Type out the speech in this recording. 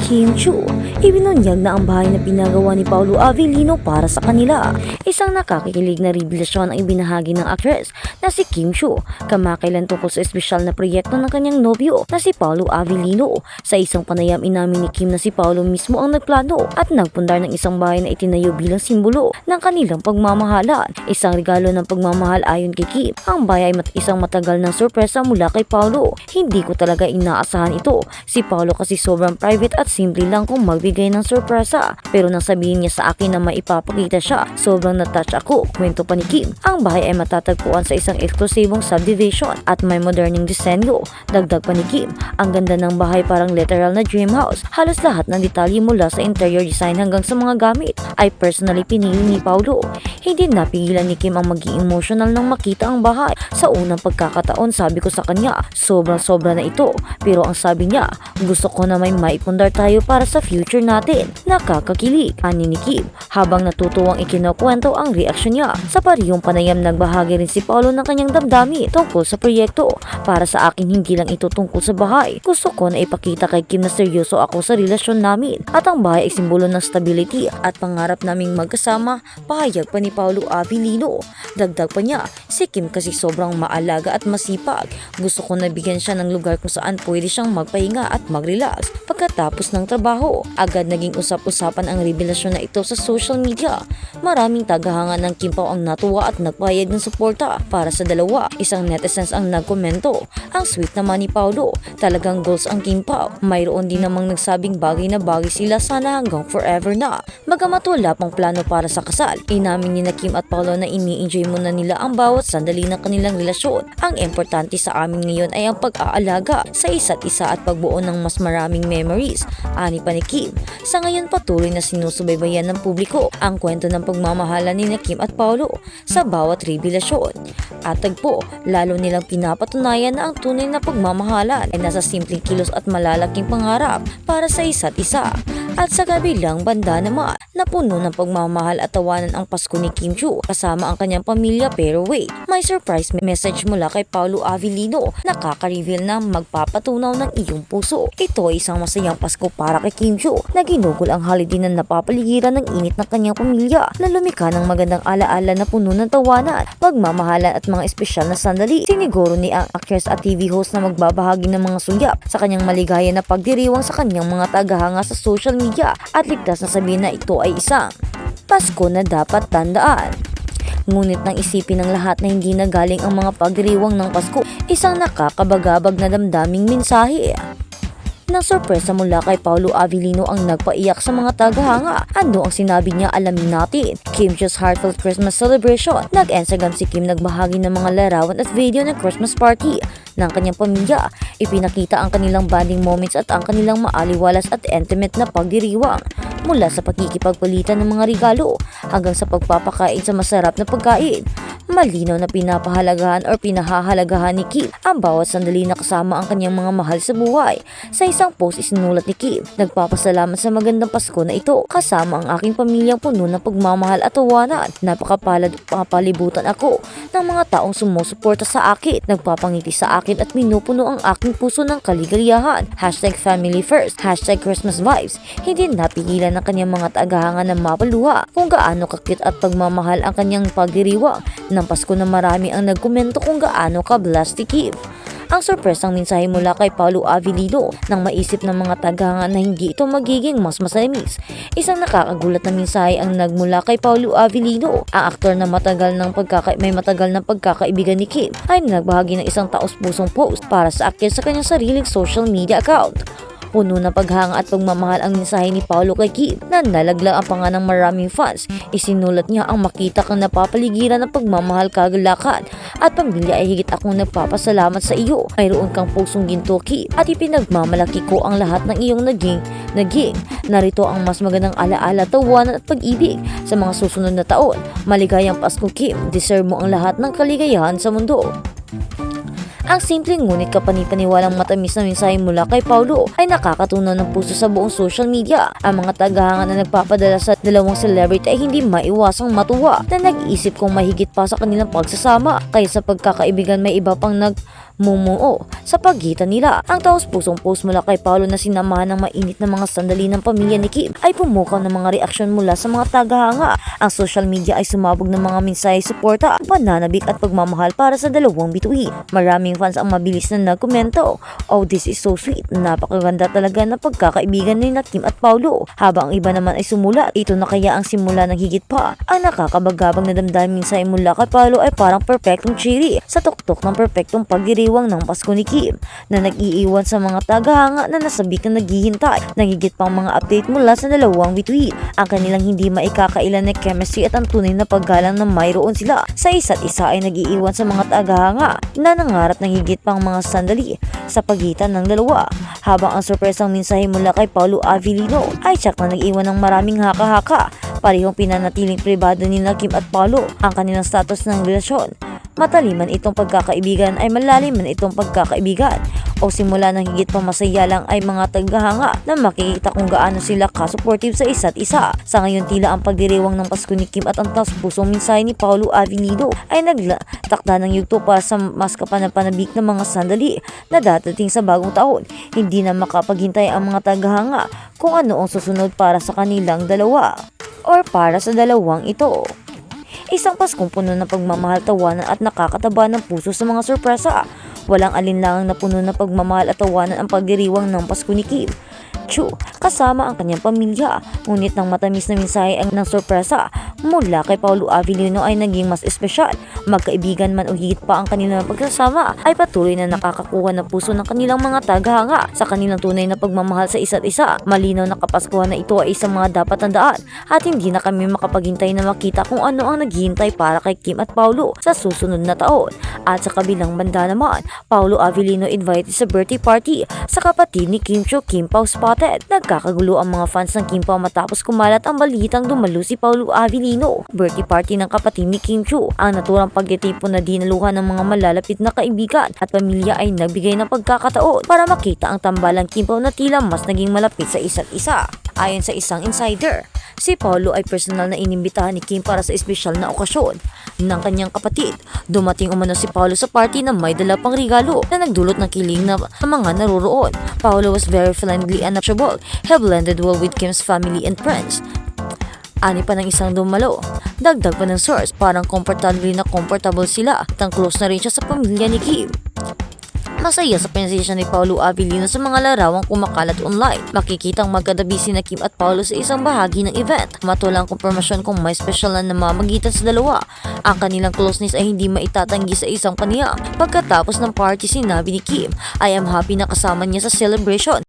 Kim Chiu. Ibinunyag na ang bahay na pinagawa ni Paolo Avellino para sa kanila. Isang nakakikilig na revelasyon ang ibinahagi ng actress na si Kim Chiu kamakailan tungkol sa espesyal na proyekto ng kanyang nobyo na si Paolo Avellino. Sa isang panayam, inamin ni Kim na si Paolo mismo ang nagplano at nagpundar ng isang bahay na itinayo bilang simbolo ng kanilang pagmamahalan. Isang regalo ng pagmamahal ayon kay Kim. Ang bahay ay isang matagal ng sorpresa mula kay Paolo. Hindi ko talaga inaasahan ito. Si Paolo kasi sobrang private at simple lang kung magbigay ng sorpresa. Pero nang sabihin niya sa akin na maipapakita siya, sobrang natouch ako. Kwento pa ni Kim. Ang bahay ay matatagpuan sa isang eksklusibong subdivision at may moderneng disenyo. Dagdag pa ni Kim, ang ganda ng bahay parang literal na dream house. Halos lahat ng detalye mula sa interior design hanggang sa mga gamit ay personally pinili ni Paolo. Hindi napigilan ni Kim ang maging emotional nang makita ang bahay. Sa unang pagkakataon, sabi ko sa kanya, sobrang-sobra na ito. Pero ang sabi niya, gusto ko na may maipundar tayo para sa future natin. Nakakakilig, ani ni Kim. Habang natutuwang ikinakwento ang reaksyon niya. Sa parehong panayam, nagbahagi rin si Paolo ng kanyang damdamin tungkol sa proyekto. Para sa akin, hindi lang ito tungkol sa bahay. Gusto ko na ipakita kay Kim na seryoso ako sa relasyon namin. At ang bahay ay simbolo ng stability at pangarap naming magkasama, pahayag pa ni Paolo Avellino. Dagdag pa niya, si Kim kasi sobrang maalaga at masipag. Gusto ko na bigyan siya ng lugar kung saan pwede siyang magpahinga at mag-relax pagkatapos ng trabaho. Agad naging usap-usapan ang revelasyon na ito sa social media. Maraming tagahanga ng Kim Pao ang natuwa at nagpahayag ng suporta para sa dalawa. Isang netizens ang nagkomento, ang sweet naman ni Paolo, talagang goals ang Kim Pao. Mayroon din namang nagsabing bagay na bagay sila, sana hanggang forever na. Bagamat wala pang plano para sa kasal, inamin ni na Kim at Paolo na ini-enjoy muna nila ang bawat sandali ng kanilang relasyon. Ang importante sa amin ngayon ay ang pag-aalaga sa isa't isa at pagbuo ng mas maraming memories, ani pa ni Kim. Sa ngayon, patuloy na sinusubaybayan ng publiko ang kwento ng pagmamahalan ni na Kim at Paolo sa bawat revelasyon. At tagpo, lalo nilang pinapatunayan na ang tunay na pagmamahalan ay nasa simpleng kilos at malalaking pangarap para sa isa't isa. At sa kabilang banda naman, napuno ng pagmamahal at tawanan ang Pasko ni Kim Chiu kasama ang kanyang pamilya. Pero wait, may surprise message mula kay Paolo Avellino. Nakaka-reveal na magpapatunaw ng iyong puso. Ito ay isang masayang Pasko para kay Kim Chiu na ginugol ang holiday na napapaligiran ng init ng kanyang pamilya na lumika ng magandang alaala na puno ng tawanan, pagmamahalan at mga espesyal na sandali. Siniguro ni ang actress at TV host na magbabahagi ng mga sulyap sa kanyang maligaya na pagdiriwang sa kanyang mga tagahanga sa social media at ligtas na sabihin na ito ay isang Pasko na dapat tandaan. Ngunit nang isipin ng lahat na hindi na galing ang mga pagdiriwang ng Pasko, isang nakakabagabag na damdaming mensahe. Nang sorpresa mula kay Paolo Avellino ang nagpaiyak sa mga tagahanga. Ando ang sinabi niya, alamin natin. Kim Chiu's heartfelt Christmas celebration. Nag-Instagram si Kim, nagbahagi ng mga larawan at video ng Christmas party ng kanyang pamilya. Ipinakita ang kanilang bonding moments at ang kanilang maaliwalas at intimate na pagdiriwang. Mula sa pagkikipagpalitan ng mga regalo hanggang sa pagpapakain sa masarap na pagkain. Malinaw na pinapahalagahan o pinahahalagahan ni Kim ang bawat sandali na kasama ang kanyang mga mahal sa buhay. Sa isang post, isinulat ni Kim, nagpapasalamat sa magandang Pasko na ito kasama ang aking pamilyang puno ng pagmamahal at tawanan. Napakapalad palibutan ako ng mga taong sumusuporta sa akin, nagpapangiti sa akin at minupuno ang aking puso ng kaligayahan. #family first, #Christmas vibes. Hindi napigilan ng kanyang mga tagahanga na mapaluha kung gaano kakit at pagmamahal ang kanyang pagdiriwang ng Pasko na marami ang nagkomento kung gaano ka-blessed si Kim. Ang sorpresang mensahe mula kay Paolo Avellino nang maisip ng mga tagahanga na hindi ito magiging mas masamis. Isang nakakagulat na mensahe ang nagmula kay Paolo Avellino. Ang aktor na may matagal ng pagkakaibigan ni Kim ay nagbahagi ng isang taos-pusong post para sa akin sa kanyang sariling social media account. Puno ng paghanga at pagmamahal ang mensahe ni Paolo kay Kim na nalaglag ang panga ng maraming fans. Isinulat niya, ang makita kang napapaligiran ng pagmamahal, kagalakan at pamilya ay higit akong nagpapasalamat sa iyo. Mayroon kang pusong ginto, Kim, at ipinagmamalaki ko ang lahat ng iyong naging. Narito ang mas magandang alaala, tawanan at pag-ibig sa mga susunod na taon. Maligayang Pasko, Kim. Deserve mo ang lahat ng kaligayahan sa mundo. Ang simpleng ngunit kapanipaniwalang matamis na mensahe mula kay Paolo ay nakakatunaw ng puso sa buong social media. Ang mga tagahanga na nagpapadala sa dalawang celebrity ay hindi maiwasang matuwa na nag-iisip kung mahigit pa sa kanilang pagsasama. Kaya sa pagkakaibigan, may iba pang mumuo sa pagitan nila. Ang taos-pusong post mula kay Paolo na sinamahan ng mainit na mga sandali ng pamilya ni Kim ay pumukaw ng mga reaksyon mula sa mga tagahanga. Ang social media ay sumabog ng mga mensahe suporta, pananabik at pagmamahal para sa dalawang bituin. Maraming fans ang mabilis na nagkomento, "Oh, this is so sweet. Napakaganda talaga na pagkakaibigan ni Kim at Paolo." Habang ang iba naman ay sumulat, "Ito na kaya ang simula ng higit pa." Ang nakakabagabang na damdamin mensahe mula kay Paolo ay parang perfectong cherry sa tuktok ng perfectong pagdiriwang ng Pasko ni Kim na nag-iiwan sa mga tagahanga na nasabik na naghihintay ng higit pang mga update mula sa dalawang bituin. Ang kanilang hindi maikakailan na chemistry at ang tunay na paggalang na mayroon sila sa isa't isa ay nag-iiwan sa mga tagahanga na nangarap ng higit pang mga sandali sa pagitan ng dalawa. Habang ang sorpresang mensahe mula kay Paolo Avellino ay tsak na nag-iwan ng maraming haka-haka. Parehong pinanatiling pribado ni Kim at Paolo ang kanilang status ng relasyon. Mataliman itong pagkakaibigan ay malalim man itong pagkakaibigan o simula ng higit pa masaya lang ay mga tagahanga na makikita kung gaano sila ka-supportive sa isa't isa. Sa ngayon tila ang pagdiriwang ng Pasko ni Kim at ang taos-pusong mensahe ni Paolo Avellino ay nagtakda ng yugto para sa mas kapanapanabik na mga sandali na dadating sa bagong taon. Hindi na makapaghintay ang mga tagahanga kung ano ang susunod para sa kanilang dalawa or para sa dalawang ito. Isang Paskong puno ng pagmamahal, tawanan at nakakataba ng puso sa mga sorpresa. Walang alinlangang na puno ng pagmamahal at tawanan ang pagdiriwang ng Pasko ni Kim Chiu kasama ang kanyang pamilya. Ngunit ng matamis na mensahe ang ng sorpresa mula kay Paolo Avellino ay naging mas espesyal. Magkaibigan man o higit pa ang kanilang pagsasama ay patuloy na nakakakuha ng puso ng kanilang mga tagahanga sa kanilang tunay na pagmamahal sa isa't isa. Malinaw na Kapaskuhan na ito ay isang mga dapat tandaan at hindi na kami makapaghintay na makita kung ano ang naghihintay para kay Kim at Paolo sa susunod na taon. At sa kabilang banda naman, Paolo Avellino invited sa birthday party sa kapatid ni Kim Chiu, Kim Pao spotted. Nagkakagulo ang mga fans ng Kim Pao matapos kumalat ang balitang dumalo si Paolo Avellino. Birthday party ng kapatid ni Kim Chiu. Ang naturang pagtitipon na dinaluhan ng mga malalapit na kaibigan at pamilya ay nagbigay ng pagkakataon para makita ang tambalang Kim Pao na tila mas naging malapit sa isa't isa. Ayon sa isang insider, si Paolo ay personal na inimbitahan ni Kim para sa espesyal na okasyon ng kanyang kapatid. Dumating umano si Paolo sa party na may dala pang regalo na nagdulot ng kilig na mga naroroon. Paolo was very friendly and approachable. He blended well with Kim's family and friends. Ani pa ng isang dumalo. Dagdag pa ng source, parang comfortable sila at ang close na rin siya sa pamilya ni Kim. Masaya sa presentasya ni Paolo Avellino sa mga larawang kumakalat online. Makikitang magkatabi sina Kim at Paolo sa isang bahagi ng event. Matulang kumpirmasyon kung may special na namamagitan sa dalawa. Ang kanilang closeness ay hindi maitatanggi sa isang kaniya. Pagkatapos ng party, sinabi ni Kim, "I am happy na kasama niya sa celebration.